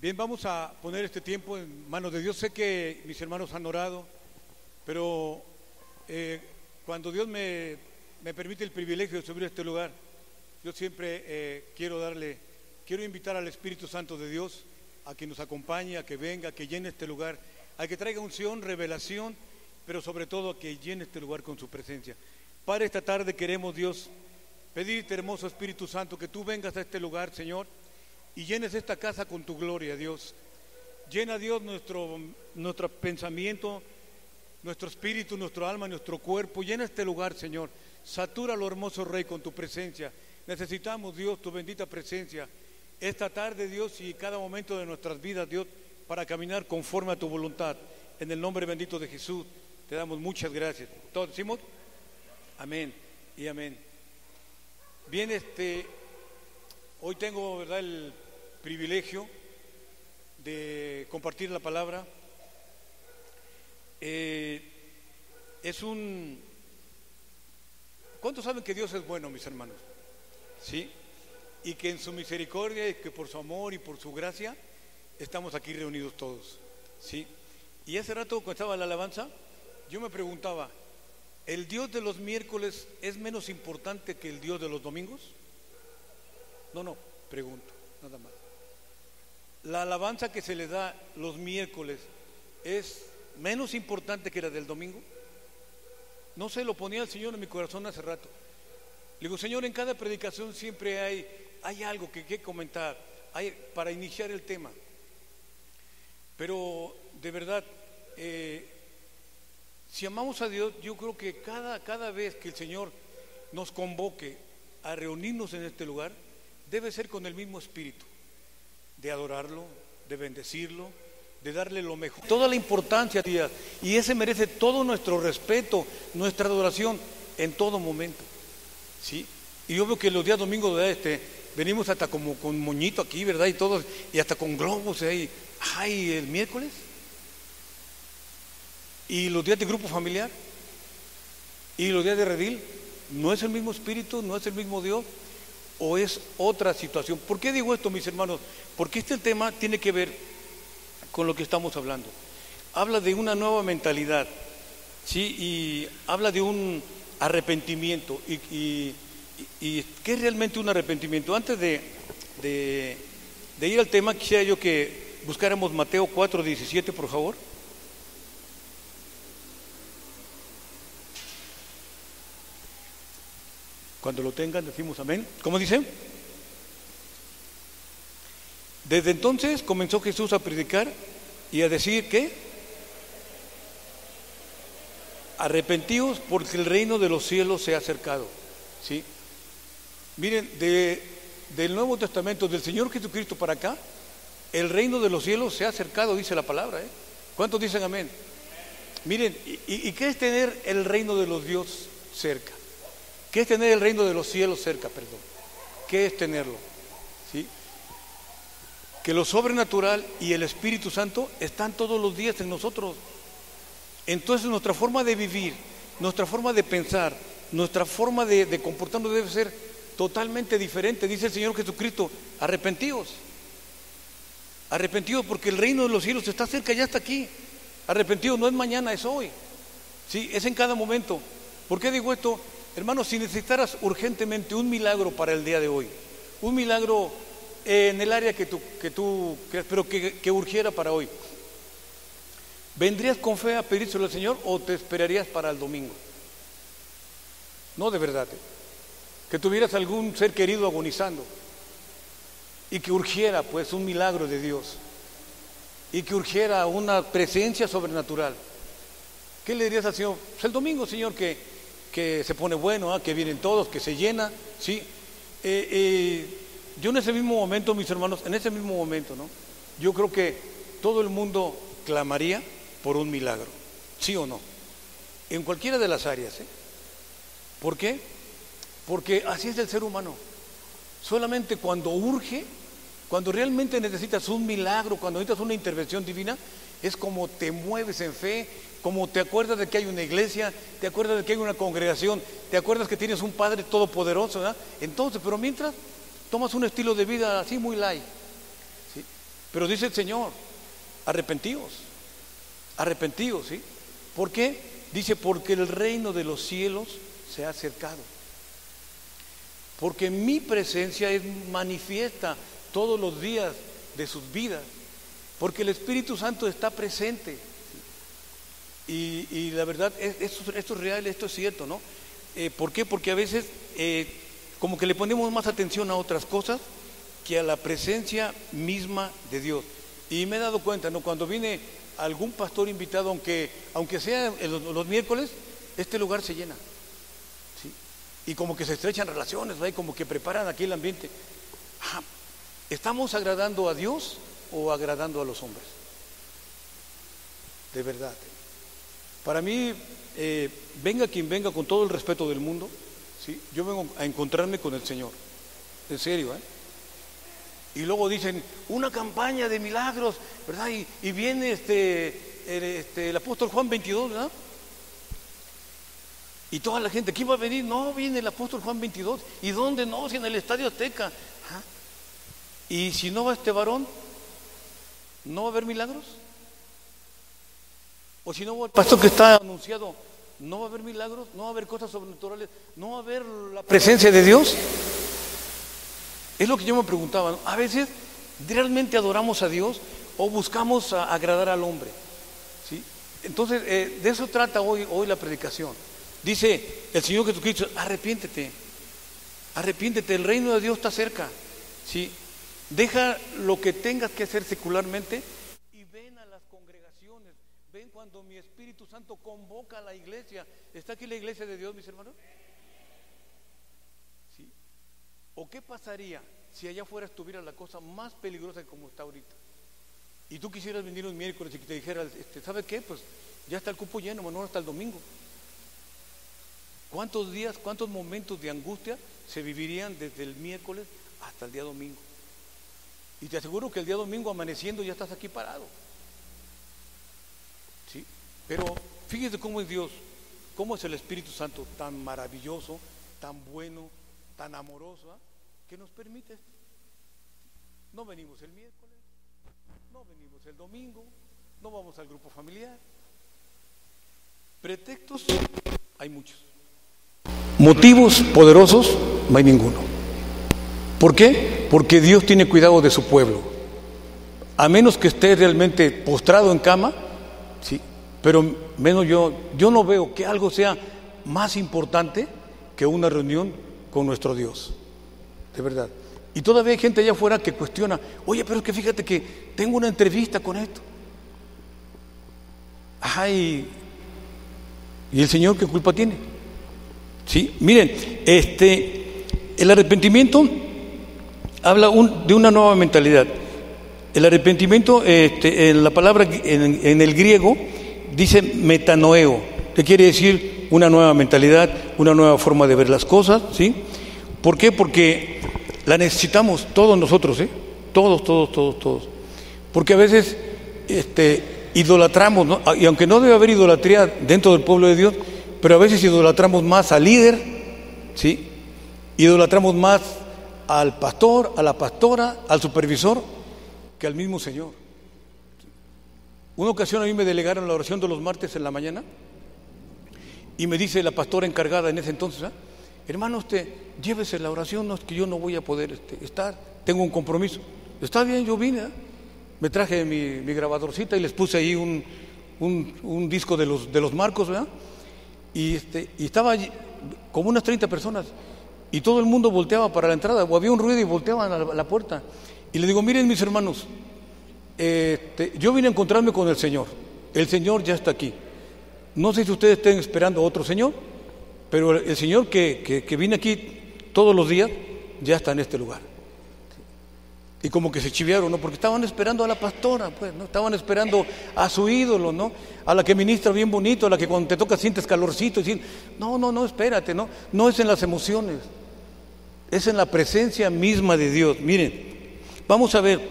Bien, vamos a poner este tiempo en manos de Dios. Sé que mis hermanos han orado, pero cuando Dios me permite el privilegio de subir a este lugar, yo siempre quiero invitar al Espíritu Santo de Dios a que nos acompañe, a que venga, a que llene este lugar, a que traiga unción, revelación, pero sobre todo a que llene este lugar con su presencia. Para esta tarde queremos, Dios, pedirte, hermoso Espíritu Santo, que tú vengas a este lugar, Señor, y llenes esta casa con tu gloria, Dios. Llena, Dios, nuestro pensamiento, nuestro espíritu, nuestro alma, nuestro cuerpo. Llena este lugar, Señor. Satúralo, hermoso Rey, con tu presencia. Necesitamos, Dios, tu bendita presencia esta tarde, Dios, y cada momento de nuestras vidas, Dios, para caminar conforme a tu voluntad. En el nombre bendito de Jesús te damos muchas gracias. ¿Todos decimos? Amén y amén. Bien, hoy tengo, ¿verdad?, el privilegio de compartir la palabra. ¿Cuántos saben que Dios es bueno, mis hermanos? ¿Sí? Y que en su misericordia y que por su amor y por su gracia estamos aquí reunidos todos. ¿Sí? Y hace rato cuando estaba la alabanza, yo me preguntaba, ¿el Dios de los miércoles es menos importante que el Dios de los domingos? No, pregunto, nada más. ¿La alabanza que se le da los miércoles es menos importante que la del domingo? No sé, lo ponía el Señor en mi corazón hace rato. Le digo, Señor, en cada predicación siempre hay algo que comentar, para iniciar el tema. Pero de verdad, si amamos a Dios, yo creo que cada vez que el Señor nos convoque a reunirnos en este lugar, debe ser con el mismo espíritu, de adorarlo, de bendecirlo, de darle lo mejor, toda la importancia, y ese merece todo nuestro respeto, nuestra adoración en todo momento, ¿sí? Y yo veo que los días domingos, ¿verdad?, venimos hasta como con moñito aquí, ¿verdad?, y todos, y hasta con globos ahí. Ay, el miércoles, y los días de grupo familiar, y los días de redil, ¿no es el mismo espíritu, no es el mismo Dios, o es otra situación? ¿Por qué digo esto, mis hermanos? Porque este tema tiene que ver con lo que estamos hablando. Habla de una nueva mentalidad, ¿sí? Y habla de un arrepentimiento. ¿Y qué es realmente un arrepentimiento? Antes de ir al tema, quisiera yo que buscáramos Mateo 4:17, por favor. Cuando lo tengan decimos amén. ¿Cómo dice? Desde entonces comenzó Jesús a predicar y a decir ¿qué? Arrepentíos porque el reino de los cielos se ha acercado. ¿Sí? Miren, del Nuevo Testamento, del Señor Jesucristo para acá, el reino de los cielos se ha acercado, dice la palabra. ¿Cuántos dicen amén? Miren, ¿y qué es tener el reino de los dioses cerca? ¿Qué es tener el reino de los cielos cerca? Perdón. ¿Qué es tenerlo? ¿Sí? Que lo sobrenatural y el Espíritu Santo están todos los días en nosotros. Entonces nuestra forma de vivir, nuestra forma de pensar, nuestra forma de comportarnos debe ser totalmente diferente. Dice el Señor Jesucristo, arrepentíos. Arrepentíos porque el reino de los cielos está cerca, ya está aquí. Arrepentíos no es mañana, es hoy. ¿Sí? Es en cada momento. ¿Por qué digo esto? Hermanos, si necesitaras urgentemente un milagro para el día de hoy, un milagro en el área que tú creas, pero que urgiera para hoy, ¿vendrías con fe a pedírselo al Señor o te esperarías para el domingo? No, de verdad, que tuvieras algún ser querido agonizando y que urgiera pues un milagro de Dios y que urgiera una presencia sobrenatural. ¿Qué le dirías al Señor? Pues el domingo, Señor, que se pone bueno, que vienen todos, que se llena, ¿sí? Yo en ese mismo momento, mis hermanos, en ese mismo momento, ¿no?, yo creo que todo el mundo clamaría por un milagro, ¿sí o no? En cualquiera de las áreas, ¿Por qué? Porque así es el ser humano. Solamente cuando urge, cuando realmente necesitas un milagro, cuando necesitas una intervención divina, es como te mueves en fe, como te acuerdas de que hay una iglesia, te acuerdas de que hay una congregación, te acuerdas que tienes un Padre todopoderoso, ¿verdad? Entonces, pero mientras tomas un estilo de vida así muy light, ¿sí? Pero dice el Señor, arrepentíos, arrepentíos, ¿sí? ¿Por qué? Dice, porque el reino de los cielos se ha acercado. Porque mi presencia es manifiesta todos los días de sus vidas. Porque el Espíritu Santo está presente. Y la verdad, esto es real, esto es cierto, ¿no? ¿Por qué? Porque a veces como que le ponemos más atención a otras cosas que a la presencia misma de Dios. Y me he dado cuenta, ¿no? Cuando viene algún pastor invitado, aunque sea los miércoles, este lugar se llena, ¿sí? Y como que se estrechan relaciones, ¿verdad? Y como que preparan aquí el ambiente. ¿Estamos agradando a Dios o agradando a los hombres? De verdad. Para mí, venga quien venga, con todo el respeto del mundo, ¿sí? Yo vengo a encontrarme con el Señor, en serio, ¿eh? Y luego dicen, una campaña de milagros, ¿verdad? Y viene el apóstol Juan 22, ¿verdad? Y toda la gente, ¿quién va a venir? No, viene el apóstol Juan 22. ¿Y dónde? No, si en el Estadio Azteca. Y si no va este varón, ¿no va a haber milagros? O si no va el pastor que está anunciado, ¿no va a haber milagros? ¿No va a haber cosas sobrenaturales? ¿No va a haber la presencia de Dios? Es lo que yo me preguntaba, ¿no? A veces realmente adoramos a Dios o buscamos agradar al hombre, ¿sí? Entonces de eso trata hoy la predicación. Dice el Señor Jesucristo, arrepiéntete, el reino de Dios está cerca, ¿sí? Deja lo que tengas que hacer secularmente y ven a las congregaciones, ven cuando mi Espíritu Santo convoca a la iglesia. ¿Está aquí la iglesia de Dios, mis hermanos? ¿Sí? ¿O qué pasaría si allá afuera estuviera la cosa más peligrosa que como está ahorita? Y tú quisieras venir un miércoles y que te dijera, ¿sabe qué? Pues ya está el cupo lleno, no hasta el domingo. ¿Cuántos días, cuántos momentos de angustia se vivirían desde el miércoles hasta el día domingo? Y te aseguro que el día domingo amaneciendo ya estás aquí parado, ¿sí? Pero fíjese cómo es Dios, cómo es el Espíritu Santo, tan maravilloso, tan bueno, tan amoroso, ¿eh? Que nos permite. No venimos el miércoles, no venimos el domingo, no vamos al grupo familiar. Pretextos hay muchos. Motivos poderosos no hay ninguno. ¿Por qué? Porque Dios tiene cuidado de su pueblo. A menos que esté realmente postrado en cama, sí, pero menos yo no veo que algo sea más importante que una reunión con nuestro Dios. De verdad. Y todavía hay gente allá afuera que cuestiona, oye, pero es que fíjate que tengo una entrevista con esto. Ajá, ¿y el Señor qué culpa tiene? Sí, miren, el arrepentimiento habla de una nueva mentalidad. El arrepentimiento, en la palabra, en el griego, dice metanoeo, que quiere decir una nueva mentalidad, una nueva forma de ver las cosas, ¿sí? ¿Por qué? Porque la necesitamos todos nosotros, ¿eh? Todos. Porque a veces idolatramos, ¿no? Y aunque no debe haber idolatría dentro del pueblo de Dios, pero a veces idolatramos más al líder, ¿sí? Idolatramos más al pastor, a la pastora, al supervisor, que al mismo Señor. Una ocasión a mí me delegaron la oración de los martes en la mañana y me dice la pastora encargada en ese entonces, hermano, llévese la oración, no es que yo no voy a poder estar, tengo un compromiso. Está bien, yo vine, me traje mi grabadorcita y les puse ahí un disco de los Marcos, ¿verdad? Y estaba allí, como unas 30 personas, y todo el mundo volteaba para la entrada, o había un ruido y volteaban a la puerta. Y le digo, miren mis hermanos, yo vine a encontrarme con el Señor ya está aquí. No sé si ustedes estén esperando a otro Señor, pero el Señor que viene aquí todos los días ya está en este lugar. Y como que se chiviaron, ¿no? Porque estaban esperando a la pastora, pues, ¿no? Estaban esperando a su ídolo, ¿no? A la que ministra bien bonito, a la que cuando te toca sientes calorcito y dices, no, espérate, ¿no? No es en las emociones, es en la presencia misma de Dios. Miren, vamos a ver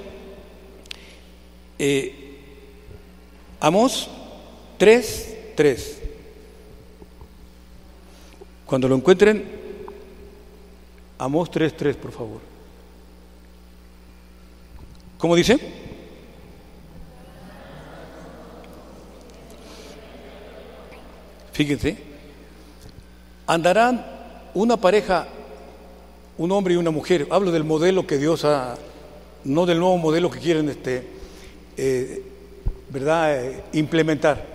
Amós 3:3. Cuando lo encuentren, Amós 3:3, por favor. ¿Cómo dice? Fíjense, andarán una pareja, un hombre y una mujer. Hablo del modelo que Dios ha, no del nuevo modelo que quieren implementar.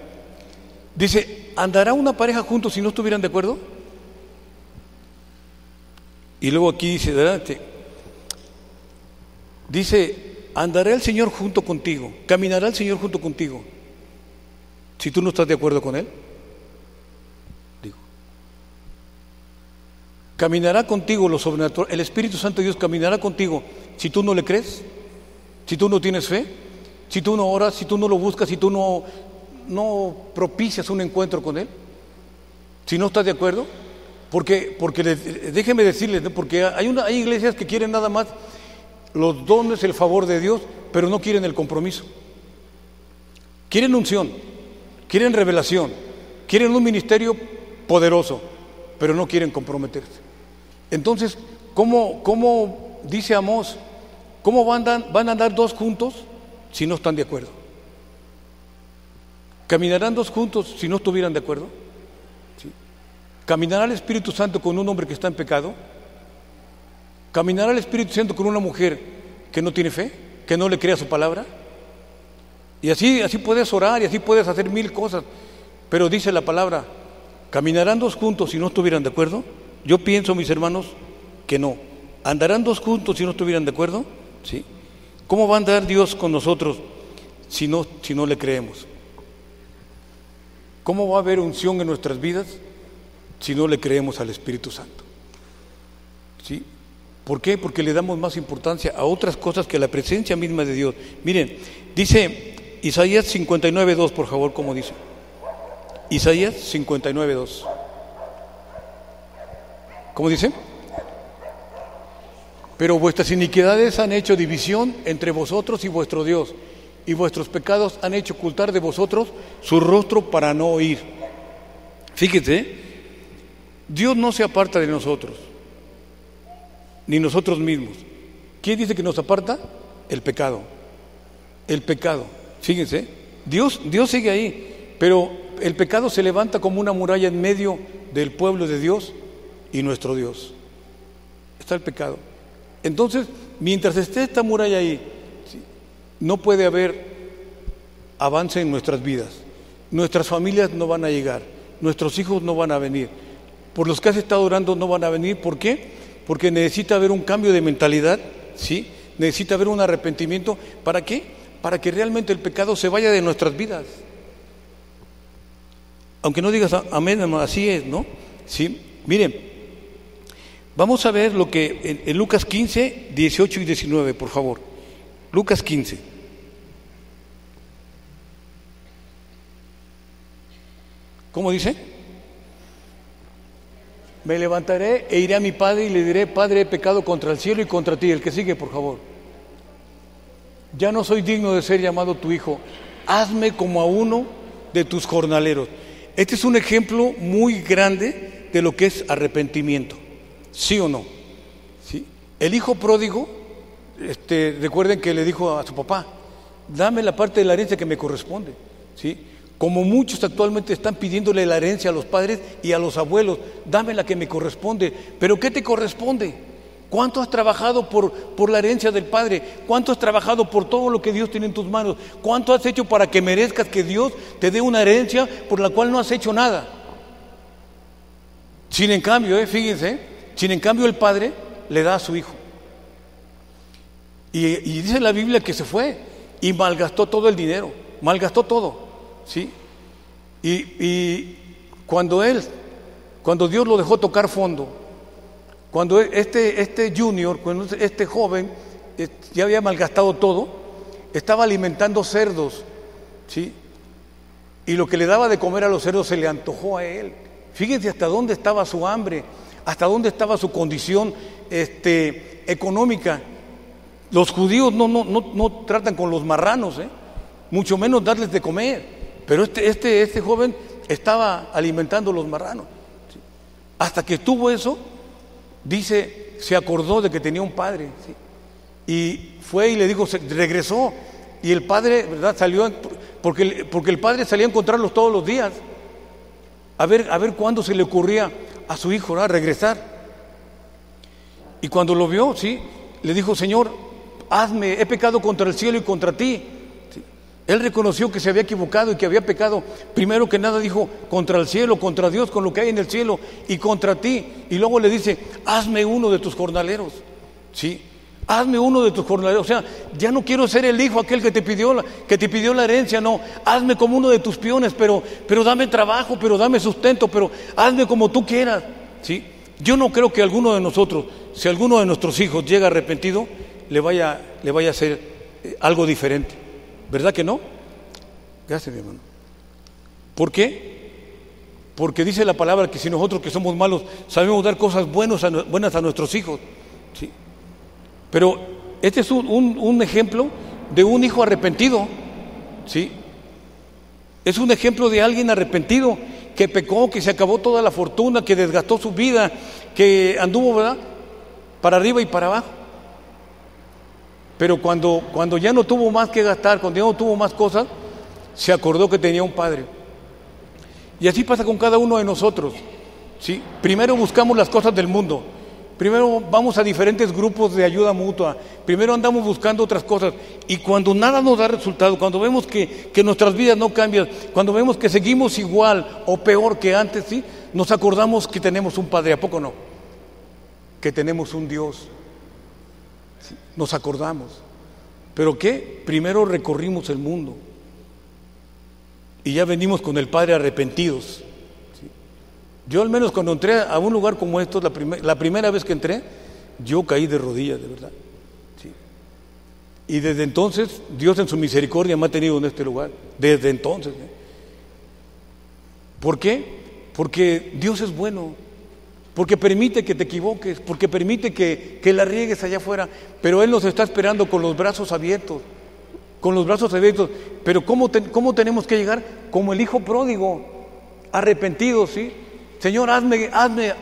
Dice, ¿andará una pareja juntos si no estuvieran de acuerdo? Y luego aquí dice, adelante, dice, andará el Señor junto contigo, caminará el Señor junto contigo, si tú no estás de acuerdo con Él. Digo, caminará contigo lo sobrenatural, el Espíritu Santo de Dios caminará contigo si tú no le crees, si tú no tienes fe, si tú no oras, si tú no lo buscas, si tú no propicias un encuentro con Él, si no estás de acuerdo. Porque déjenme decirles, ¿no? Porque hay iglesias que quieren nada más los dones, el favor de Dios, pero no quieren el compromiso. Quieren unción, quieren revelación, quieren un ministerio poderoso, pero no quieren comprometerse. Entonces, ¿cómo dice Amós? ¿Cómo van a andar dos juntos si no están de acuerdo? ¿Caminarán dos juntos si no estuvieran de acuerdo? ¿Sí? ¿Caminará el Espíritu Santo con un hombre que está en pecado? ¿Caminará el Espíritu Santo con una mujer que no tiene fe, que no le cree a su palabra? Y así puedes orar y así puedes hacer mil cosas, pero dice la palabra, ¿caminarán dos juntos si no estuvieran de acuerdo? Yo pienso, mis hermanos, que no. ¿Andarán dos juntos si no estuvieran de acuerdo? ¿Sí? ¿Cómo va a andar Dios con nosotros si no le creemos? ¿Cómo va a haber unción en nuestras vidas si no le creemos al Espíritu Santo? ¿Sí? ¿Por qué? Porque le damos más importancia a otras cosas que a la presencia misma de Dios. Miren, dice Isaías 59:2, por favor, ¿cómo dice? Isaías 59:2. ¿Cómo dice? Pero vuestras iniquidades han hecho división entre vosotros y vuestro Dios, y vuestros pecados han hecho ocultar de vosotros su rostro para no oír. Fíjense, Dios no se aparta de nosotros, ni nosotros mismos. ¿Quién dice que nos aparta? El pecado. El pecado. Fíjense, Dios sigue ahí, pero el pecado se levanta como una muralla en medio del pueblo de Dios y nuestro Dios. Está el pecado. Entonces, mientras esté esta muralla ahí, no puede haber avance en nuestras vidas. Nuestras familias no van a llegar, nuestros hijos no van a venir. Por los que has estado orando no van a venir. ¿Por qué? Porque necesita haber un cambio de mentalidad, ¿sí? Necesita haber un arrepentimiento. ¿Para qué? Para que realmente el pecado se vaya de nuestras vidas. Aunque no digas amén, así es, ¿no? Sí. Miren, vamos a ver lo que en Lucas 15, 18 y 19, por favor. Lucas 15. ¿Cómo dice? Me levantaré e iré a mi padre y le diré, Padre, he pecado contra el cielo y contra ti. El que sigue, por favor. Ya no soy digno de ser llamado tu hijo. Hazme como a uno de tus jornaleros. Este es un ejemplo muy grande de lo que es arrepentimiento. ¿Sí o no? ¿Sí? El hijo pródigo, recuerden que le dijo a su papá, dame la parte de la herencia que me corresponde. ¿Sí? Como muchos actualmente están pidiéndole la herencia a los padres y a los abuelos, dame la que me corresponde. ¿Pero qué te corresponde? ¿Cuánto has trabajado por la herencia del Padre? ¿Cuánto has trabajado por todo lo que Dios tiene en tus manos? ¿Cuánto has hecho para que merezcas que Dios te dé una herencia por la cual no has hecho nada? Sin en cambio, fíjense, sin en cambio el Padre le da a su hijo. Y dice la Biblia que se fue y malgastó todo el dinero, malgastó todo, ¿sí? Y cuando Dios lo dejó tocar fondo, cuando este junior, cuando este joven ya había malgastado todo, estaba alimentando cerdos, ¿sí? Y lo que le daba de comer a los cerdos se le antojó a él. Fíjense hasta dónde estaba su hambre, hasta dónde estaba su condición económica. Los judíos no tratan con los marranos, mucho menos darles de comer. Pero este joven estaba alimentando los marranos, ¿sí? Hasta que tuvo eso, dice, se acordó de que tenía un padre, ¿sí? Y fue y le dijo, regresó. Y el padre, ¿verdad? Salió, porque el padre salía a encontrarlos todos los días. a ver cuándo se le ocurría a su hijo, ¿verdad?, regresar. Y cuando lo vio, sí, le dijo: Señor, he pecado contra el cielo y contra ti. Sí. Él reconoció que se había equivocado y que había pecado. Primero que nada dijo: contra el cielo, contra Dios, con lo que hay en el cielo, y contra ti. Y luego le dice: hazme uno de tus jornaleros. Sí, hazme uno de tus jornaleros. O sea, ya no quiero ser el hijo aquel que te pidió la herencia, no. Hazme como uno de tus peones, pero dame trabajo, pero dame sustento, pero hazme como tú quieras. Sí. Yo no creo que alguno de nosotros, si alguno de nuestros hijos llega arrepentido, le vaya a hacer algo diferente. ¿Verdad que no? Gracias, mi hermano. ¿Por qué? Porque dice la palabra que si nosotros, que somos malos, sabemos dar cosas buenas a nuestros hijos. ¿Sí? Pero este es un ejemplo de un hijo arrepentido. ¿Sí? Es un ejemplo de alguien arrepentido, que pecó, que se acabó toda la fortuna, que desgastó su vida, que anduvo, ¿verdad?, para arriba y para abajo. Pero cuando ya no tuvo más que gastar, cuando ya no tuvo más cosas, se acordó que tenía un padre. Y así pasa con cada uno de nosotros. ¿Sí? Primero buscamos las cosas del mundo. Primero vamos a diferentes grupos de ayuda mutua. Primero andamos buscando otras cosas. Y cuando nada nos da resultado, cuando vemos que nuestras vidas no cambian, cuando vemos que seguimos igual o peor que antes, ¿sí?, nos acordamos que tenemos un Padre. ¿A poco no? Que tenemos un Dios. ¿Sí? Nos acordamos. ¿Pero qué? Primero recorrimos el mundo. Y ya venimos con el Padre arrepentidos. Yo al menos cuando entré a un lugar como esto, la primera vez que entré, yo caí de rodillas, de verdad. ¿Sí? Y desde entonces, Dios en su misericordia me ha tenido en este lugar. Desde entonces. ¿Por qué? Porque Dios es bueno. Porque permite que te equivoques. Porque permite que la riegues allá afuera. Pero Él nos está esperando con los brazos abiertos. Con los brazos abiertos. Pero ¿cómo tenemos que llegar? Como el hijo pródigo, arrepentido, ¿sí? Señor,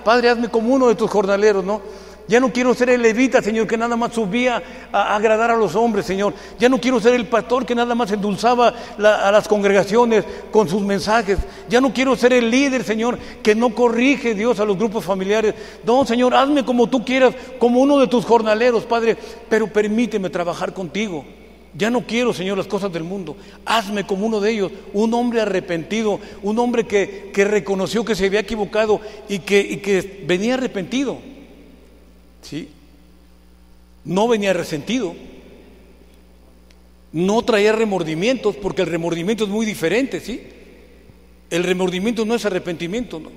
Padre, hazme como uno de tus jornaleros, ¿no? Ya no quiero ser el levita, Señor, que nada más subía a agradar a los hombres, Señor. Ya no quiero ser el pastor que nada más endulzaba a las congregaciones con sus mensajes. Ya no quiero ser el líder, Señor, que no corrige, Dios, a los grupos familiares. No, Señor, hazme como tú quieras, como uno de tus jornaleros, Padre, pero permíteme trabajar contigo. Ya no quiero, Señor, las cosas del mundo. Hazme como uno de ellos, un hombre arrepentido, un hombre que reconoció que se había equivocado y que venía arrepentido. ¿Sí? No venía resentido. No traía remordimientos, porque el remordimiento es muy diferente, ¿sí? El remordimiento no es arrepentimiento, ¿no?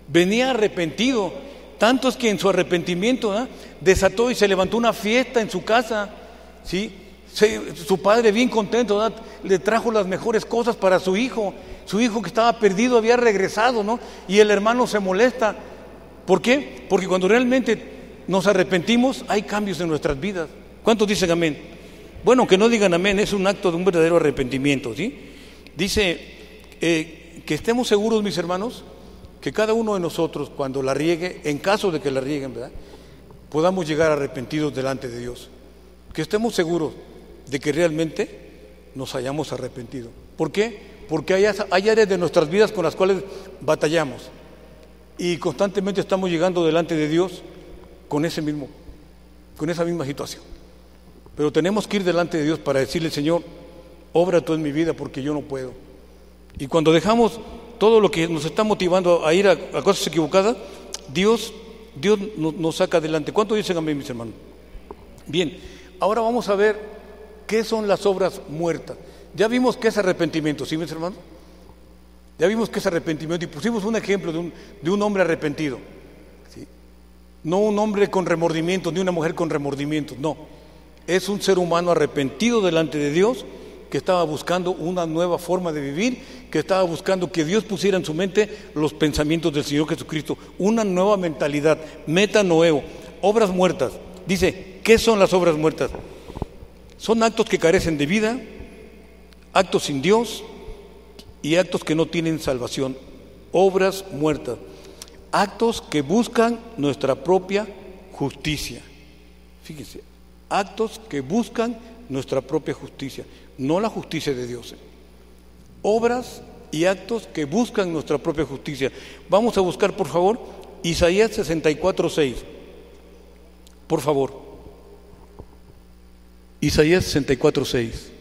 Venía arrepentido. Tanto es que en su arrepentimiento, ¿no?, desató y se levantó una fiesta en su casa, ¿sí? Su padre, bien contento, ¿verdad?, le trajo las mejores cosas para su hijo que estaba perdido había regresado, ¿no? Y el hermano se molesta. ¿Por qué? Porque cuando realmente nos arrepentimos, hay cambios en nuestras vidas. ¿Cuántos dicen amén? Bueno, que no digan amén, es un acto de un verdadero arrepentimiento, ¿sí? Dice que estemos seguros, mis hermanos, que cada uno de nosotros, cuando la riegue, en caso de que la rieguen, ¿verdad?, podamos llegar arrepentidos delante de Dios. Que estemos seguros de que realmente nos hayamos arrepentido. ¿Por qué? Porque hay áreas de nuestras vidas con las cuales batallamos y constantemente estamos llegando delante de Dios con esa misma situación. Pero tenemos que ir delante de Dios para decirle: Señor, obra tú en mi vida porque yo no puedo. Y cuando dejamos todo lo que nos está motivando a ir a cosas equivocadas, Dios nos saca adelante. ¿Cuántos dicen amén, mis hermanos? Bien, ahora vamos a ver qué son las obras muertas. Ya vimos qué es arrepentimiento, ¿sí, mis hermanos? Ya vimos qué es arrepentimiento y pusimos un ejemplo de un hombre arrepentido, ¿sí? No un hombre con remordimientos, ni una mujer con remordimientos, no. Es un ser humano arrepentido delante de Dios, que estaba buscando una nueva forma de vivir, que estaba buscando que Dios pusiera en su mente los pensamientos del Señor Jesucristo, una nueva mentalidad, metanoeo, obras muertas. Dice, ¿qué son las obras muertas? Son actos que carecen de vida, actos sin Dios y actos que no tienen salvación. Obras muertas. Actos que buscan nuestra propia justicia. Fíjense, actos que buscan nuestra propia justicia, no la justicia de Dios. Obras y actos que buscan nuestra propia justicia. Vamos a buscar, por favor, Isaías 64:6. Por favor. Isaías 64:6.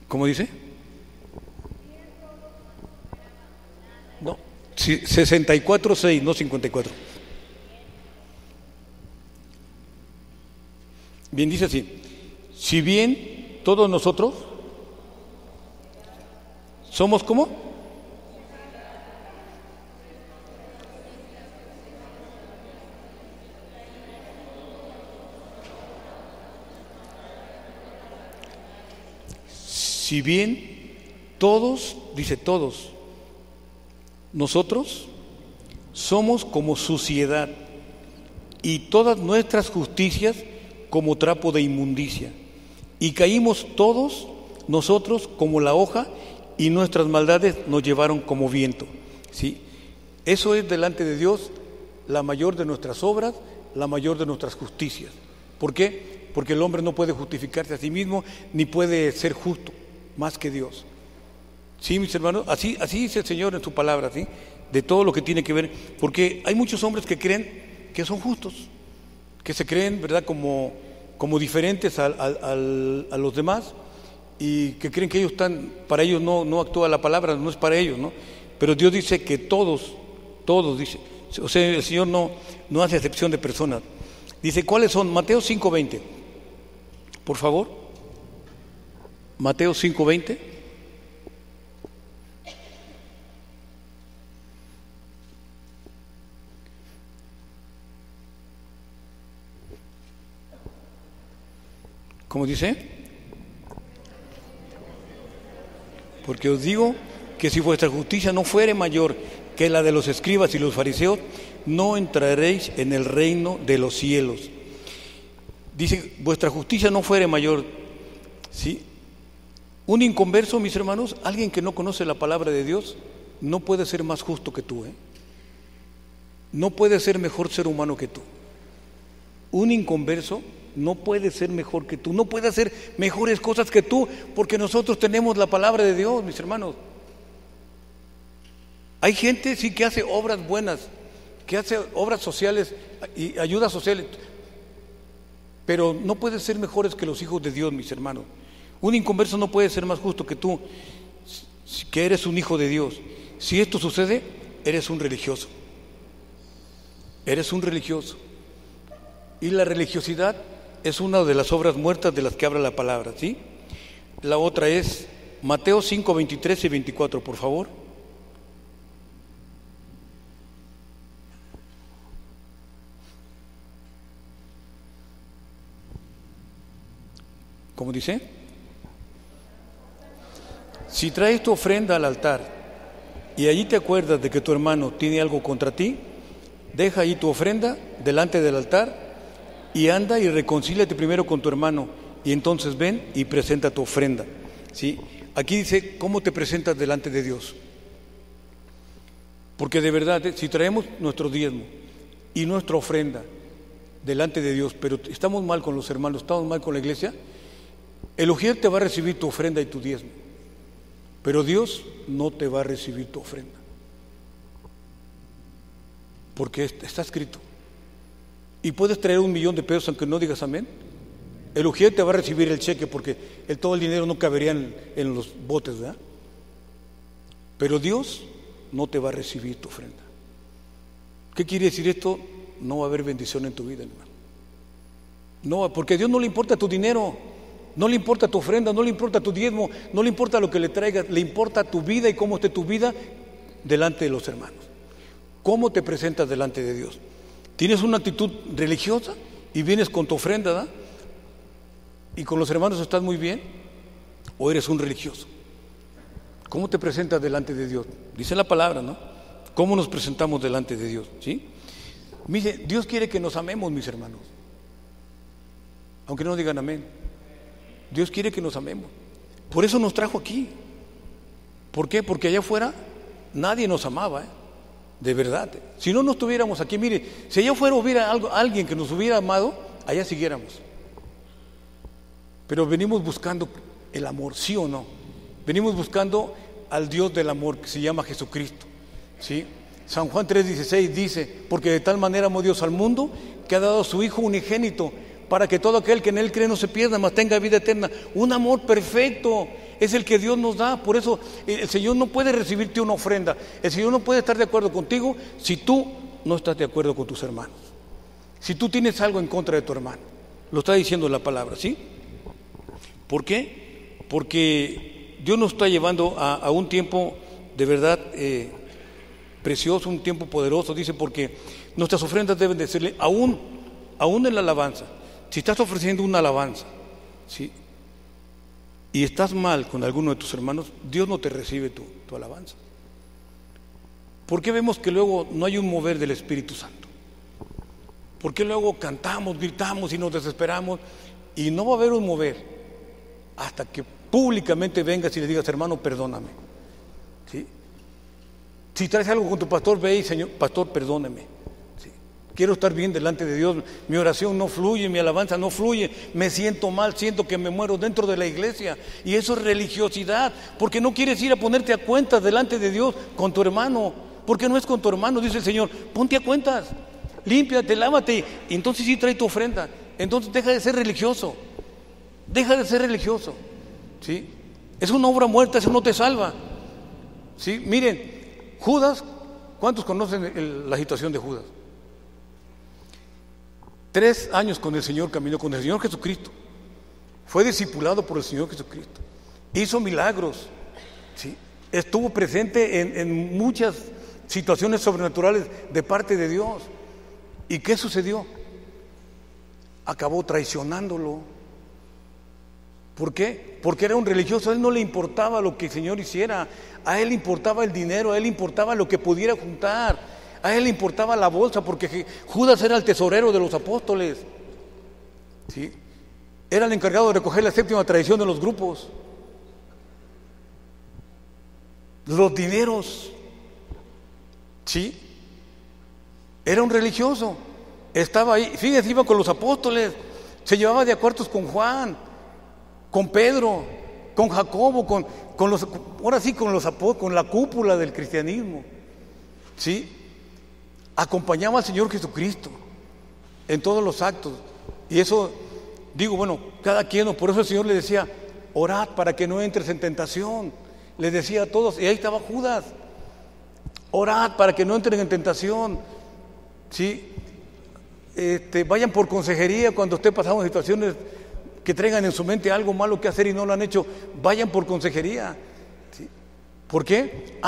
¿Cómo dice? No, 64:6, no 54. Bien, dice así: si bien todos nosotros somos ¿cómo? Si bien todos, dice todos, nosotros somos como suciedad y todas nuestras justicias como trapo de inmundicia, y caímos todos nosotros como la hoja y nuestras maldades nos llevaron como viento. ¿Sí? Eso es delante de Dios la mayor de nuestras obras, la mayor de nuestras justicias. ¿Por qué? Porque el hombre no puede justificarse a sí mismo ni puede ser justo más que Dios. Sí, mis hermanos, así dice el Señor en su palabra, ¿sí? De todo lo que tiene que ver, porque hay muchos hombres que creen que son justos, que se creen, ¿verdad?, como diferentes a los demás, y que creen que ellos están, para ellos no actúa la palabra, no es para ellos, ¿no? Pero Dios dice que todos dice, o sea, el Señor no hace excepción de personas. Dice, ¿cuáles son? Mateo 5:20, por favor. Mateo 5:20. ¿Cómo dice? Porque os digo que si vuestra justicia no fuere mayor que la de los escribas y los fariseos, no entraréis en el reino de los cielos. Dice, vuestra justicia no fuere mayor, ¿sí? Un inconverso, mis hermanos, alguien que no conoce la palabra de Dios, no puede ser más justo que tú, no puede ser mejor ser humano que tú. Un inconverso no puede ser mejor que tú, no puede hacer mejores cosas que tú, porque nosotros tenemos la palabra de Dios, mis hermanos. Hay gente, sí, que hace obras buenas, que hace obras sociales y ayudas sociales, pero no puede ser mejores que los hijos de Dios, mis hermanos. Un inconverso no puede ser más justo que tú, que eres un hijo de Dios. Si esto sucede, eres un religioso. Eres un religioso. Y la religiosidad es una de las obras muertas de las que habla la palabra, ¿sí? La otra es Mateo 5:23 y 24, por favor. ¿Cómo dice? Si traes tu ofrenda al altar y allí te acuerdas de que tu hermano tiene algo contra ti, deja ahí tu ofrenda delante del altar y anda y reconcíliate primero con tu hermano y entonces ven y presenta tu ofrenda. ¿Sí? Aquí dice cómo te presentas delante de Dios. Porque de verdad, si traemos nuestro diezmo y nuestra ofrenda delante de Dios, pero estamos mal con los hermanos, estamos mal con la iglesia, el ujier te va a recibir tu ofrenda y tu diezmo, pero Dios no te va a recibir tu ofrenda, porque está escrito. Y puedes traer $1,000,000 aunque no digas amén. El ujier te va a recibir el cheque porque todo el dinero no cabería en los botes, ¿verdad? Pero Dios no te va a recibir tu ofrenda. ¿Qué quiere decir esto? No va a haber bendición en tu vida, hermano. No, porque a Dios no le importa tu dinero, no le importa tu ofrenda, no le importa tu diezmo, no le importa lo que le traigas, le importa tu vida y cómo esté tu vida delante de los hermanos. ¿Cómo te presentas delante de Dios? ¿Tienes una actitud religiosa y vienes con tu ofrenda, ¿verdad? ¿Y con los hermanos estás muy bien? ¿O eres un religioso? ¿Cómo te presentas delante de Dios? Dice la palabra, ¿no? ¿Cómo nos presentamos delante de Dios? ¿Sí? Mire, Dios quiere que nos amemos, mis hermanos. Aunque no digan amén. Dios quiere que nos amemos. Por eso nos trajo aquí. ¿Por qué? Porque allá afuera nadie nos amaba, de verdad. Si no estuviéramos aquí, mire, si allá afuera hubiera alguien que nos hubiera amado, allá siguiéramos. Pero venimos buscando el amor, ¿sí o no? Venimos buscando al Dios del amor, que se llama Jesucristo, ¿sí? San Juan 3:16 dice: porque de tal manera amó Dios al mundo, que ha dado a su Hijo unigénito, para que todo aquel que en Él cree no se pierda, mas tenga vida eterna. Un amor perfecto es el que Dios nos da. Por eso el Señor no puede recibirte una ofrenda. El Señor no puede estar de acuerdo contigo si tú no estás de acuerdo con tus hermanos, si tú tienes algo en contra de tu hermano. Lo está diciendo la palabra, ¿sí? ¿Por qué? Porque Dios nos está llevando a un tiempo de verdad precioso, un tiempo poderoso. Dice, porque nuestras ofrendas deben de serle, aún en la alabanza. Si estás ofreciendo una alabanza, ¿sí?, y estás mal con alguno de tus hermanos, Dios no te recibe tu alabanza. ¿Por qué vemos que luego no hay un mover del Espíritu Santo? ¿Por qué luego cantamos, gritamos y nos desesperamos y no va a haber un mover hasta que públicamente vengas y le digas: hermano, perdóname, ¿sí? Si traes algo con tu pastor, ve y: Señor, pastor, perdóneme. Quiero estar bien delante de Dios. Mi oración no fluye, mi alabanza no fluye, me siento mal, siento que me muero dentro de la iglesia. Y eso es religiosidad, porque no quieres ir a ponerte a cuentas delante de Dios con tu hermano, porque no es con tu hermano. Dice el Señor: ponte a cuentas, límpiate, lávate, y entonces sí trae tu ofrenda. Entonces deja de ser religioso, ¿sí? Es una obra muerta, eso no te salva, ¿sí? Miren, Judas, ¿cuántos conocen la situación de Judas? 3 años con el Señor, caminó con el Señor Jesucristo, fue discipulado por el Señor Jesucristo, hizo milagros, ¿sí? Estuvo presente en muchas situaciones sobrenaturales de parte de Dios. ¿Y qué sucedió? Acabó traicionándolo. ¿Por qué? Porque era un religioso. A él no le importaba lo que el Señor hiciera, a él le importaba el dinero, a él le importaba lo que pudiera juntar, a él le importaba la bolsa, porque Judas era el tesorero de los apóstoles, ¿sí? Era el encargado de recoger la 7ª tradición de los grupos, los dineros, ¿sí? Era un religioso, estaba ahí, fíjense, iba con los apóstoles, se llevaba de acuerdos con Juan, con Pedro, con Jacobo, con los, ahora sí, con la cúpula del cristianismo, ¿sí? Acompañaba al Señor Jesucristo en todos los actos. Y eso, digo, bueno, cada quien, por eso el Señor le decía: orad para que no entres en tentación. Les decía a todos, y ahí estaba Judas: orad para que no entren en tentación, ¿sí? Vayan por consejería cuando esté pasando situaciones que traigan en su mente algo malo que hacer y no lo han hecho. Vayan por consejería, ¿sí? ¿Por qué?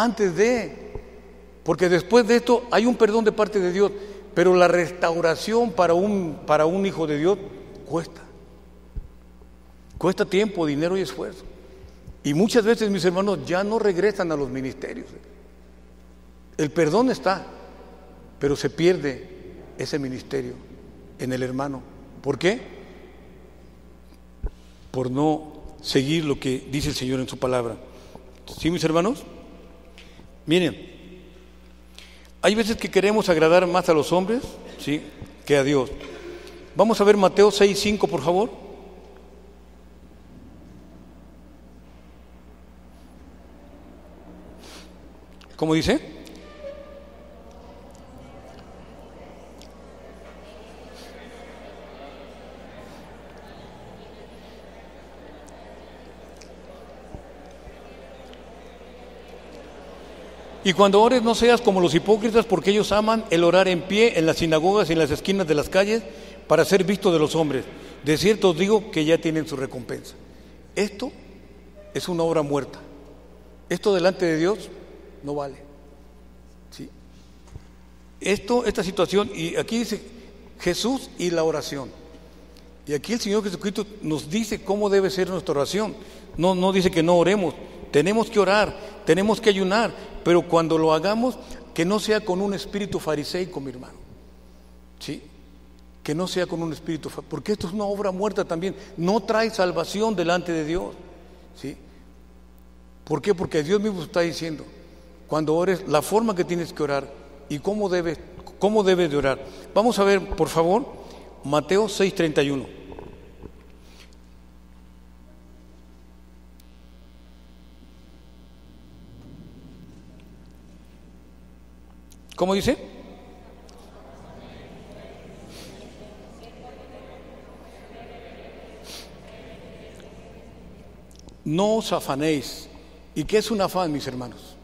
Porque después de esto hay un perdón de parte de Dios, pero la restauración para un hijo de Dios cuesta tiempo, dinero y esfuerzo. Y muchas veces, mis hermanos, ya no regresan a los ministerios. El perdón está, pero se pierde ese ministerio en el hermano. ¿Por qué? Por no seguir lo que dice el Señor en su palabra. ¿Sí, mis hermanos? Miren, hay veces que queremos agradar más a los hombres, ¿sí?, que a Dios. Vamos a ver Mateo 6:5, por favor. ¿Cómo dice? Y cuando ores no seas como los hipócritas, porque ellos aman el orar en pie en las sinagogas y en las esquinas de las calles para ser vistos de los hombres. De cierto os digo que ya tienen su recompensa. Esto es una obra muerta. Esto delante de Dios no vale, ¿sí? Esta situación, y aquí dice Jesús y la oración. Y aquí el Señor Jesucristo nos dice cómo debe ser nuestra oración. No dice que no oremos. Tenemos que orar, tenemos que ayunar, pero cuando lo hagamos, que no sea con un espíritu fariseico, mi hermano, ¿sí? Que no sea con un espíritu, porque esto es una obra muerta también, no trae salvación delante de Dios, ¿sí? ¿Por qué? Porque Dios mismo está diciendo, cuando ores, la forma que tienes que orar y cómo debes de orar. Vamos a ver, por favor, Mateo 6:31. ¿Cómo dice? No os afanéis. ¿Y qué es un afán, mis hermanos?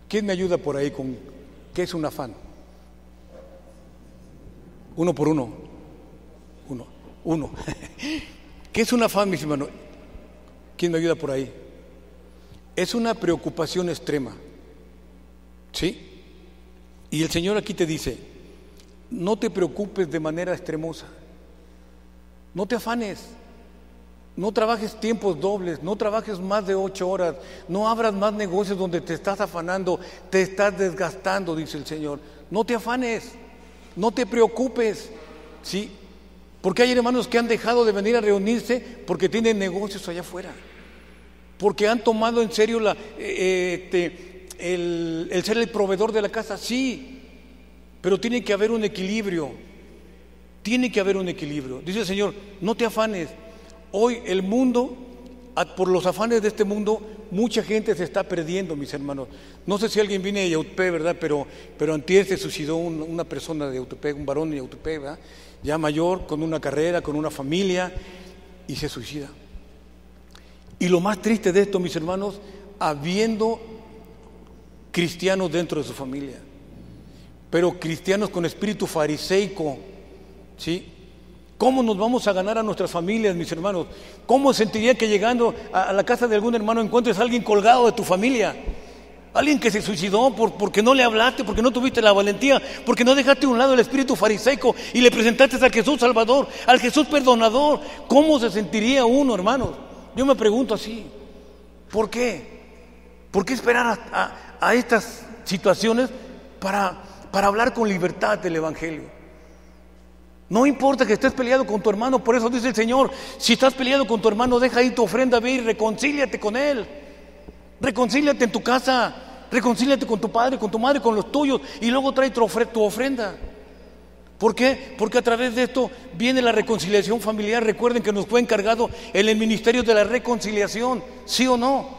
¿Quién me ayuda por ahí con qué es un afán? Uno por uno. Uno. ¿Qué es un afán, mis hermanos? ¿Quién me ayuda por ahí? Es una preocupación extrema. ¿Sí? Y el Señor aquí te dice, no te preocupes de manera extremosa. No te afanes. No trabajes tiempos dobles, no trabajes más de 8 horas, no abras más negocios donde te estás afanando, te estás desgastando, dice el Señor. No te afanes, no te preocupes, ¿sí? Porque hay hermanos que han dejado de venir a reunirse porque tienen negocios allá afuera, porque han tomado en serio el ser el proveedor de la casa, sí, pero tiene que haber un equilibrio, Dice el Señor, no te afanes. Hoy el mundo, por los afanes de este mundo, mucha gente se está perdiendo, mis hermanos. No sé si alguien viene de Yautepec, ¿verdad? Pero antier se suicidó una persona de Yautepec, un varón de Yautepec, ¿verdad? Ya mayor, con una carrera, con una familia, y se suicida. Y lo más triste de esto, mis hermanos, habiendo cristianos dentro de su familia, pero cristianos con espíritu fariseico, ¿sí? ¿Cómo nos vamos a ganar a nuestras familias, mis hermanos? ¿Cómo sentiría que llegando a la casa de algún hermano encuentres a alguien colgado de tu familia? Alguien que se suicidó porque no le hablaste, porque no tuviste la valentía, porque no dejaste a un lado el espíritu fariseico y le presentaste al Jesús Salvador, al Jesús Perdonador. ¿Cómo se sentiría uno, hermanos? Yo me pregunto así. ¿Por qué? ¿Por qué esperar a estas situaciones para hablar con libertad del Evangelio? No importa que estés peleado con tu hermano, por eso dice el Señor, si estás peleado con tu hermano, deja ahí tu ofrenda, ve y reconcíliate con él. Reconcíliate en tu casa, reconcíliate con tu padre, con tu madre, con los tuyos, y luego trae tu ofrenda. ¿Por qué? Porque a través de esto viene la reconciliación familiar. Recuerden que nos fue encargado en el ministerio de la reconciliación, ¿sí o no?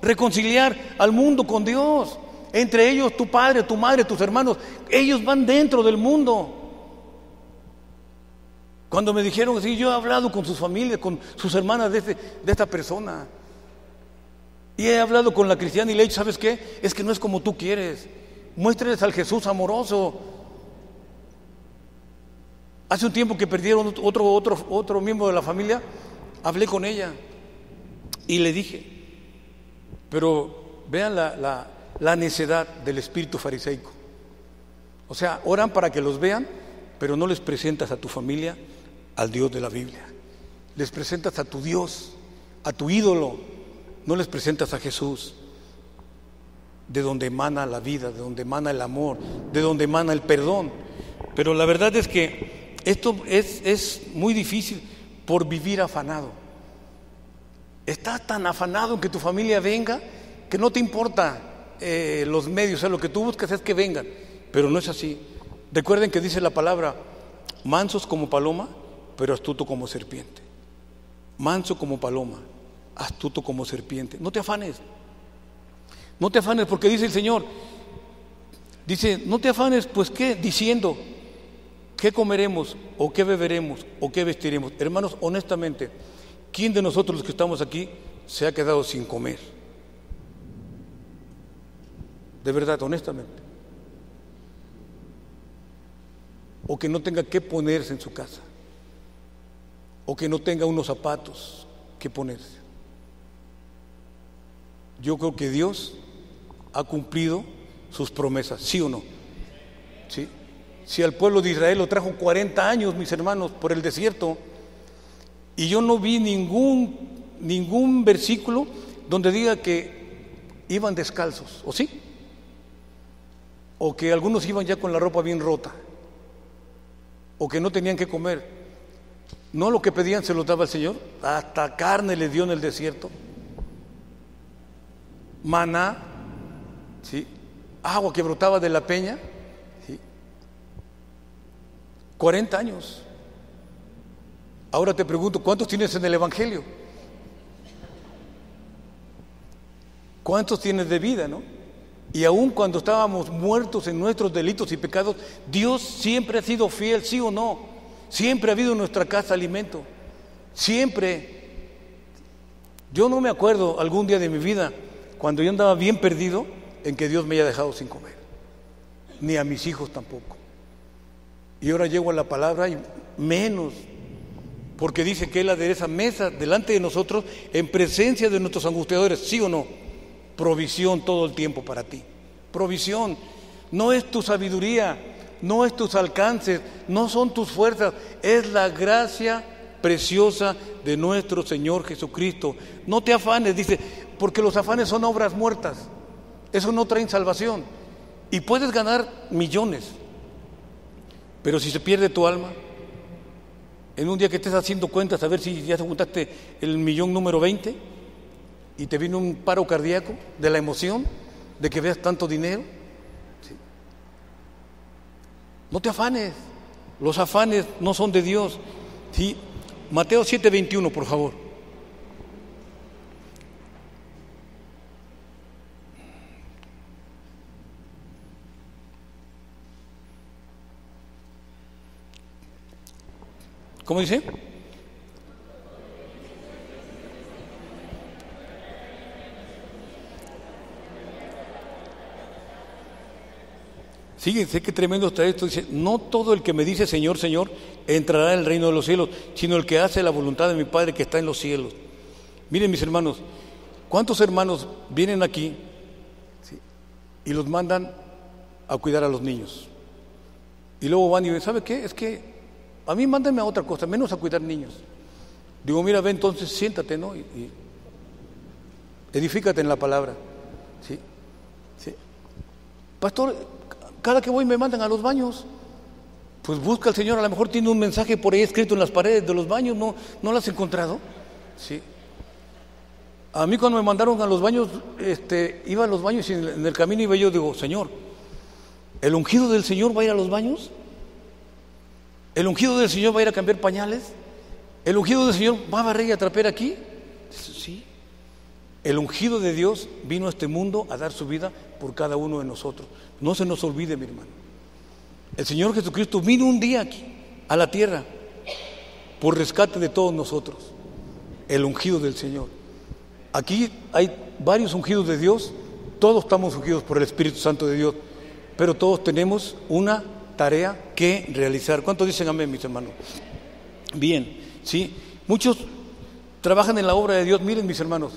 Reconciliar al mundo con Dios. Entre ellos tu padre, tu madre, tus hermanos, ellos van dentro del mundo. Cuando me dijeron así, yo he hablado con sus familias, con sus hermanas de esta persona, y he hablado con la cristiana y le he dicho, ¿sabes qué? Es que no es como tú quieres. Muéstrales al Jesús amoroso. Hace un tiempo que perdieron otro miembro de la familia, hablé con ella y le dije, pero vean la necedad del espíritu fariseico. O sea, oran para que los vean, pero no les presentas a tu familia al Dios de la Biblia. Les presentas a tu Dios, a tu ídolo, no les presentas a Jesús, de donde emana la vida, de donde emana el amor, de donde emana el perdón. Pero la verdad es que esto es muy difícil por vivir afanado. Estás tan afanado en que tu familia venga que no te importa los medios, o sea, lo que tú buscas es que vengan, pero no es así. Recuerden que dice la palabra, mansos como paloma, pero astuto como serpiente. Manso como paloma, astuto como serpiente. No te afanes, porque dice el Señor, dice, no te afanes, pues ¿qué? Diciendo, ¿qué comeremos? ¿O qué beberemos? ¿O qué vestiremos? Hermanos, honestamente, ¿quién de nosotros los que estamos aquí se ha quedado sin comer? De verdad, honestamente. O que no tenga que ponerse en su casa, o que no tenga unos zapatos que ponerse. Yo creo que Dios ha cumplido sus promesas, ¿sí o no? ¿Sí? Si al pueblo de Israel lo trajo 40 años, mis hermanos, por el desierto, y yo no vi ningún versículo donde diga que iban descalzos, ¿o sí? O que algunos iban ya con la ropa bien rota, o que no tenían que comer. No, lo que pedían se los daba el Señor, hasta carne les dio en el desierto. maná, ¿sí? Agua que brotaba de la peña, ¿sí? 40 años. Ahora te pregunto, ¿cuántos tienes en el Evangelio? ¿Cuántos tienes de vida, no? Y aun cuando estábamos muertos en nuestros delitos y pecados, Dios siempre ha sido fiel, ¿sí o no? Siempre ha habido en nuestra casa alimento. Siempre. Yo no me acuerdo algún día de mi vida, cuando yo andaba bien perdido, en que Dios me haya dejado sin comer. Ni a mis hijos tampoco. Y ahora llego a la palabra y menos. Porque dice que Él adereza mesa delante de nosotros en presencia de nuestros angustiadores, ¿sí o no? Provisión todo el tiempo para ti. Provisión. No es tu sabiduría, no es tus alcances, no son tus fuerzas, es la gracia preciosa de nuestro Señor Jesucristo. No te afanes, dice, porque los afanes son obras muertas. Eso no trae salvación. Y puedes ganar millones, pero si se pierde tu alma, en un día que estés haciendo cuentas a ver si ya te juntaste el millón número 20 y te vino un paro cardíaco de la emoción de que veas tanto dinero, ¿sí? No te afanes, los afanes no son de Dios, ¿sí? Mateo 7:21, por favor. ¿Cómo dice? Fíjense qué tremendo está esto. Dice, no todo el que me dice Señor, Señor, entrará en el reino de los cielos, sino el que hace la voluntad de mi Padre que está en los cielos. Miren, mis hermanos, ¿cuántos hermanos vienen aquí, ¿sí?, y los mandan a cuidar a los niños? Y luego van y dicen, ¿sabe qué? Es que a mí mándame a otra cosa, menos a cuidar niños. Digo, mira, ve, entonces siéntate, ¿no? Y edifícate en la palabra. ¿Sí? ¿Sí? Pastor, cada que voy me mandan a los baños. Pues busca al Señor, a lo mejor tiene un mensaje por ahí escrito en las paredes de los baños, ¿no lo has encontrado? ¿Sí? A mí cuando me mandaron a los baños, iba a los baños y en el camino iba yo, digo, Señor, ¿el ungido del Señor va a ir a los baños? ¿El ungido del Señor va a ir a cambiar pañales? ¿El ungido del Señor va a barrer y a trapear aquí? Sí. El ungido de Dios vino a este mundo a dar su vida por cada uno de nosotros. No se nos olvide, mi hermano. El Señor Jesucristo vino un día aquí, a la tierra, por rescate de todos nosotros. El ungido del Señor. Aquí hay varios ungidos de Dios, todos estamos ungidos por el Espíritu Santo de Dios, pero todos tenemos una tarea que realizar. ¿Cuántos dicen amén, mis hermanos? Bien, sí. Muchos trabajan en la obra de Dios. Miren, mis hermanos,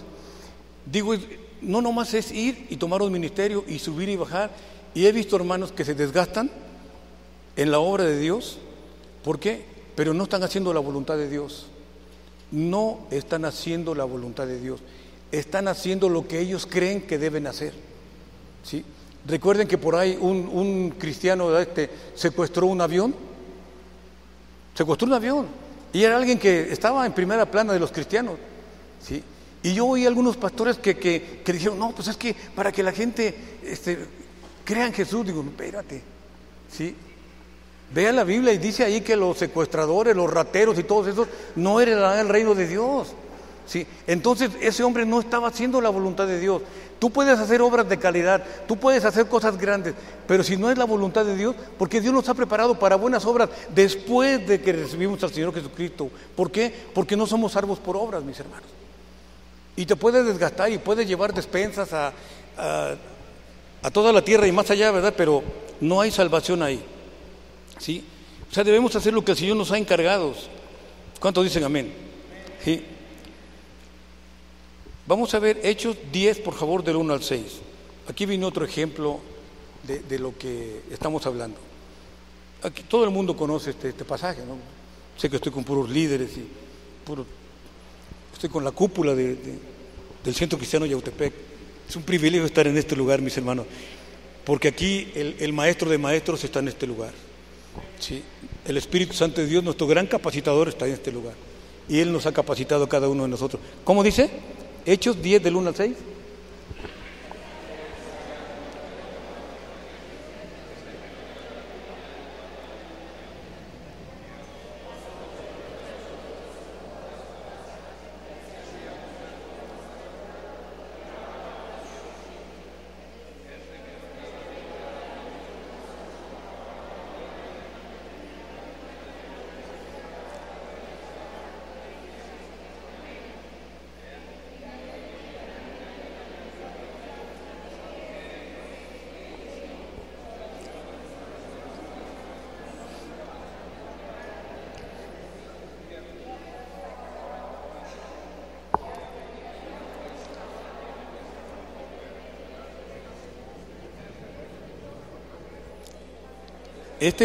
digo, no nomás es ir y tomar un ministerio y subir y bajar. Y he visto hermanos que se desgastan en la obra de Dios. ¿Por qué? Pero no están haciendo la voluntad de Dios. No están haciendo la voluntad de Dios. Están haciendo lo que ellos creen que deben hacer. ¿Sí? Recuerden que por ahí un cristiano secuestró un avión. Secuestró un avión. Y era alguien que estaba en primera plana de los cristianos. ¿Sí? Y yo oí algunos pastores que dijeron, no, pues es que para que la gente crea en Jesús. Digo, no, espérate. ¿Sí? Vea la Biblia y dice ahí que los secuestradores, los rateros y todos esos no heredarán el reino de Dios. ¿Sí? Entonces ese hombre no estaba haciendo la voluntad de Dios. Tú puedes hacer obras de calidad, tú puedes hacer cosas grandes, pero si no es la voluntad de Dios, porque Dios nos ha preparado para buenas obras después de que recibimos al Señor Jesucristo. ¿Por qué? Porque no somos salvos por obras, mis hermanos. Y te puedes desgastar y puedes llevar despensas a toda la tierra y más allá, ¿verdad? Pero no hay salvación ahí. ¿Sí? O sea, debemos hacer lo que el Señor nos ha encargado. ¿Cuántos dicen amén? ¿Sí? Vamos a ver Hechos 10, por favor, del 1 al 6. Aquí viene otro ejemplo de lo que estamos hablando. Aquí todo el mundo conoce este pasaje, ¿no? Sé que estoy con puros líderes y estoy con la cúpula del Centro Cristiano Yautepec. Es un privilegio estar en este lugar, mis hermanos, porque aquí el maestro de maestros está en este lugar. ¿Sí? El Espíritu Santo de Dios, nuestro gran capacitador, está en este lugar. Y Él nos ha capacitado a cada uno de nosotros. ¿Cómo dice? Hechos 10 del 1 al 6.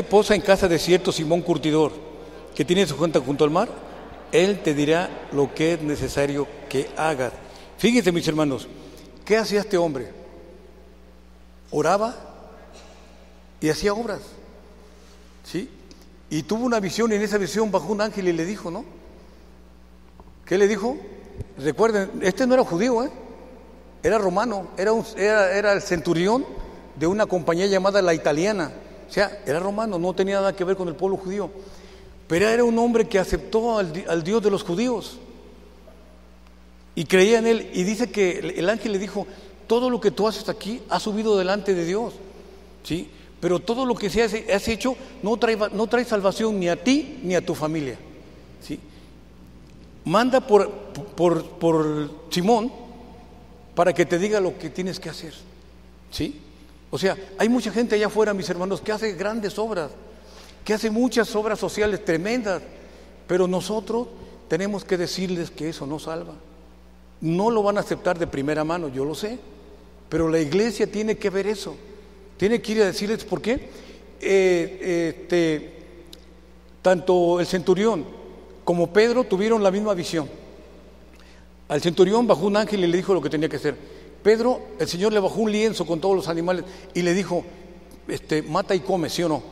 posa en casa de cierto Simón Curtidor, que tiene su cuenta junto al mar. Él te dirá lo que es necesario que hagas. Fíjense, mis hermanos, ¿qué hacía este hombre? Oraba y hacía obras, ¿sí? Y tuvo una visión, y en esa visión bajó un ángel y le dijo, ¿no? ¿Qué le dijo? Recuerden, este no era judío, era romano, era el centurión de una compañía llamada La Italiana. O sea, era romano, no tenía nada que ver con el pueblo judío. Pero era un hombre que aceptó al Dios de los judíos y creía en él. Y dice que el ángel le dijo, todo lo que tú haces aquí ha subido delante de Dios, ¿sí? Pero todo lo que has hecho no trae salvación ni a ti ni a tu familia, ¿sí? Manda por Simón para que te diga lo que tienes que hacer, ¿sí? O sea, hay mucha gente allá afuera, mis hermanos, que hace grandes obras, que hace muchas obras sociales tremendas, pero nosotros tenemos que decirles que eso no salva. No lo van a aceptar de primera mano, yo lo sé, pero la iglesia tiene que ver eso, tiene que ir a decirles por qué. Tanto el centurión como Pedro tuvieron la misma visión. Al centurión bajó un ángel y le dijo lo que tenía que hacer. Pedro, el Señor le bajó un lienzo con todos los animales y le dijo, mata y come, ¿sí o no?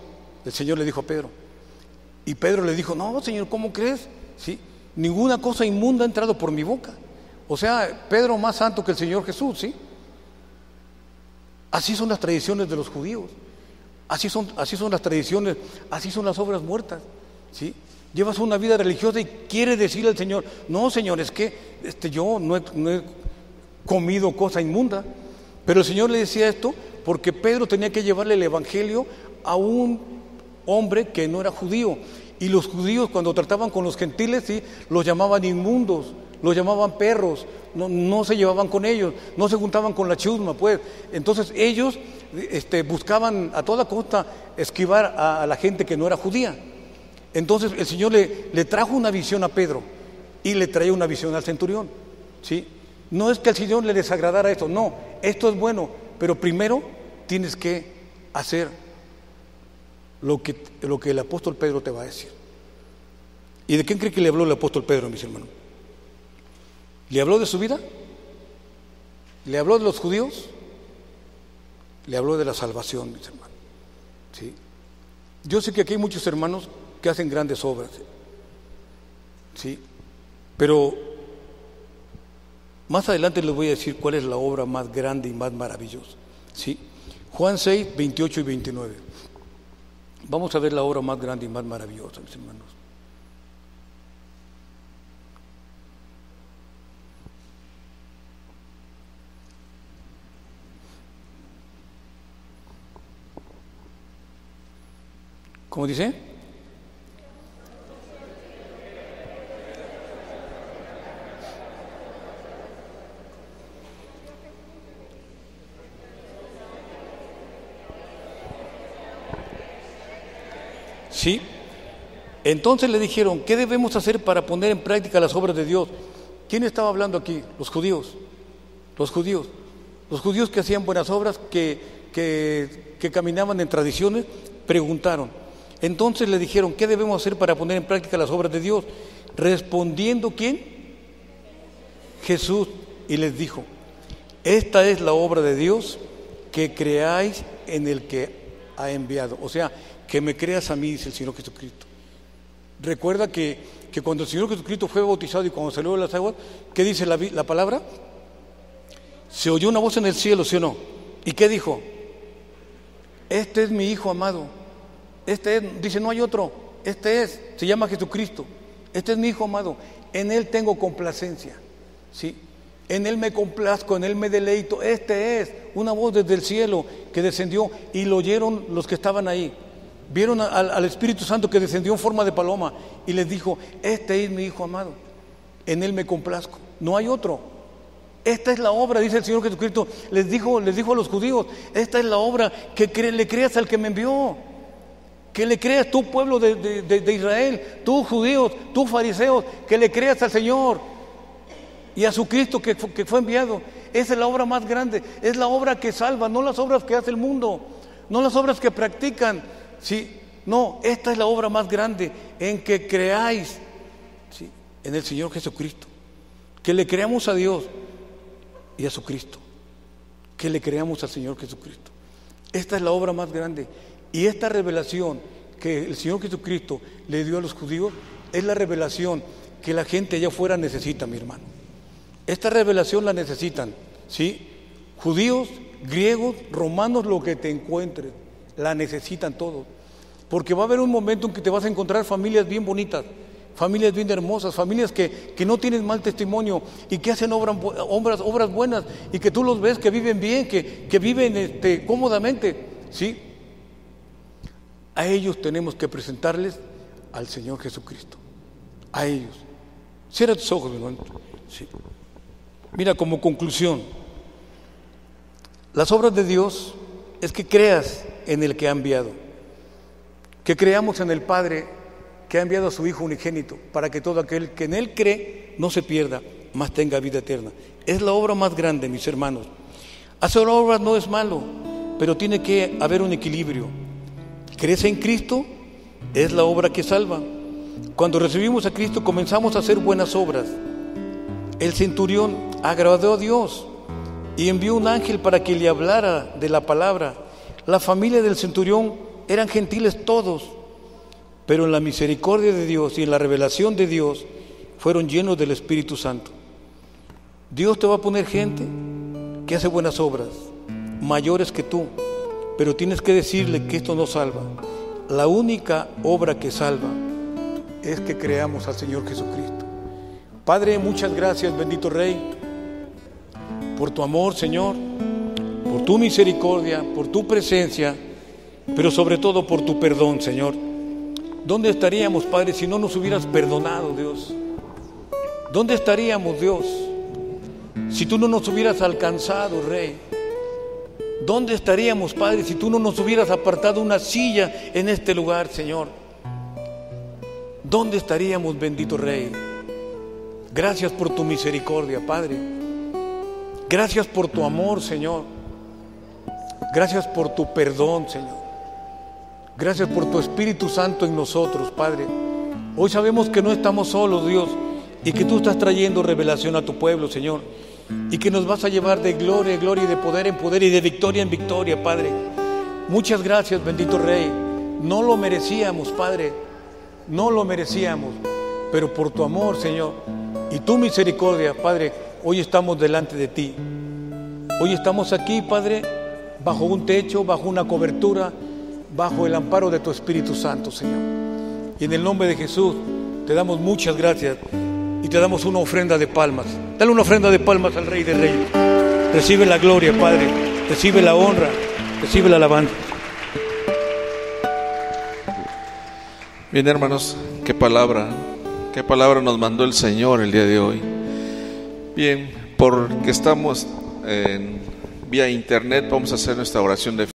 El Señor le dijo a Pedro. Y Pedro le dijo, no, Señor, ¿cómo crees? ¿Sí? Ninguna cosa inmunda ha entrado por mi boca. O sea, Pedro más santo que el Señor Jesús, ¿sí? Así son las tradiciones de los judíos. Así son las tradiciones, así son las obras muertas, ¿sí? Llevas una vida religiosa y quieres decirle al Señor, no, Señor, es que yo no he comido cosa inmunda. Pero el Señor le decía esto porque Pedro tenía que llevarle el evangelio a un hombre que no era judío. Y los judíos, cuando trataban con los gentiles, ¿sí?, los llamaban inmundos, los llamaban perros, no se llevaban con ellos, no se juntaban con la chusma, pues. Entonces ellos buscaban a toda costa esquivar a la gente que no era judía. Entonces el Señor le trajo una visión a Pedro y le traía una visión al centurión, ¿sí? No es que al Señor le desagradara esto, no, esto es bueno, pero primero tienes que hacer lo que el apóstol Pedro te va a decir. ¿Y de quién cree que le habló el apóstol Pedro, mis hermanos? ¿Le habló de su vida? ¿Le habló de los judíos? Le habló de la salvación, mis hermanos, ¿sí? Yo sé que aquí hay muchos hermanos que hacen grandes obras, ¿sí? Pero más adelante les voy a decir cuál es la obra más grande y más maravillosa, ¿sí? Juan 6, 28 y 29. Vamos a ver la obra más grande y más maravillosa, mis hermanos. ¿Cómo dice? Sí. Entonces le dijeron, ¿qué debemos hacer para poner en práctica las obras de Dios? ¿Quién estaba hablando aquí? Los judíos. Los judíos que hacían buenas obras, que caminaban en tradiciones, preguntaron. Entonces le dijeron, ¿qué debemos hacer para poner en práctica las obras de Dios? Respondiendo, ¿quién? Jesús. Y les dijo, esta es la obra de Dios, que creáis en el que ha enviado. O sea, que me creas a mí, dice el Señor Jesucristo. Recuerda que cuando el Señor Jesucristo fue bautizado y cuando salió de las aguas, ¿qué dice la palabra? Se oyó una voz en el cielo, ¿sí o no? ¿Y qué dijo? Este es mi Hijo amado. Dice, no hay otro. Se llama Jesucristo. Este es mi Hijo amado. En Él tengo complacencia, ¿sí? En Él me complazco, en Él me deleito. Este es una voz desde el cielo que descendió, y lo oyeron los que estaban ahí. Vieron al Espíritu Santo que descendió en forma de paloma y les dijo, este es mi Hijo amado, en Él me complazco, no hay otro. Esta es la obra, dice el Señor Jesucristo, les dijo a los judíos, esta es la obra, que le creas al que me envió, que le creas tú, pueblo de Israel, tú judíos, tú fariseos, que le creas al Señor y a su Cristo que fue enviado. Esa es la obra más grande, es la obra que salva, no las obras que hace el mundo, no las obras que practican. ¿sí? No, esta es la obra más grande, en que creáis, ¿sí?, en el Señor Jesucristo. Que le creamos a Dios y a su Cristo. Que le creamos al Señor Jesucristo. Esta es la obra más grande. Y esta revelación que el Señor Jesucristo le dio a los judíos es la revelación que la gente allá afuera necesita, mi hermano. Esta revelación la necesitan, ¿sí? Judíos, griegos, romanos, lo que te encuentres, la necesitan todos. Porque va a haber un momento en que te vas a encontrar familias bien bonitas, familias bien hermosas, familias que no tienen mal testimonio y que hacen obras buenas, y que tú los ves que viven bien, que viven cómodamente, ¿sí? A ellos tenemos que presentarles al Señor Jesucristo. A ellos. Cierra tus ojos, mi hermano. Sí. Mira, como conclusión, las obras de Dios es que creas en el que ha enviado, que creamos en el Padre que ha enviado a su Hijo unigénito, para que todo aquel que en Él cree no se pierda, mas tenga vida eterna. Es la obra más grande, mis hermanos. Hacer obras no es malo, pero tiene que haber un equilibrio. ¿Crees en Cristo? Es la obra que salva. Cuando recibimos a Cristo comenzamos a hacer buenas obras. El centurión agradó a Dios y envió un ángel para que le hablara de la palabra. La familia del centurión eran gentiles todos, pero en la misericordia de Dios y en la revelación de Dios fueron llenos del Espíritu Santo. Dios te va a poner gente que hace buenas obras, mayores que tú, pero tienes que decirle que esto no salva. La única obra que salva es que creamos al Señor Jesucristo. Padre, muchas gracias, bendito Rey, por tu amor, Señor, por tu misericordia, por tu presencia, pero sobre todo por tu perdón, Señor. ¿Dónde estaríamos, Padre, si no nos hubieras perdonado, Dios? ¿Dónde estaríamos, Dios, si tú no nos hubieras alcanzado, Rey? ¿Dónde estaríamos, Padre, si tú no nos hubieras apartado una silla en este lugar, Señor? ¿Dónde estaríamos, bendito Rey? Gracias por tu misericordia, Padre. Gracias por tu amor, Señor. Gracias por tu perdón, Señor. Gracias por tu Espíritu Santo en nosotros, Padre. Hoy sabemos que no estamos solos, Dios, y que tú estás trayendo revelación a tu pueblo, Señor, y que nos vas a llevar de gloria en gloria y de poder en poder y de victoria en victoria, Padre. Muchas gracias, bendito Rey. No lo merecíamos, Padre, no lo merecíamos, pero por tu amor, Señor, y tu misericordia, Padre, hoy estamos delante de ti. Hoy estamos aquí, Padre, bajo un techo, bajo una cobertura, bajo el amparo de tu Espíritu Santo, Señor. Y en el nombre de Jesús te damos muchas gracias y te damos una ofrenda de palmas. Dale una ofrenda de palmas al Rey de Reyes. Recibe la gloria, Padre, recibe la honra, recibe la alabanza. Bien, hermanos, qué palabra nos mandó el Señor el día de hoy. Bien, porque estamos en vía internet, vamos a hacer nuestra oración de fe.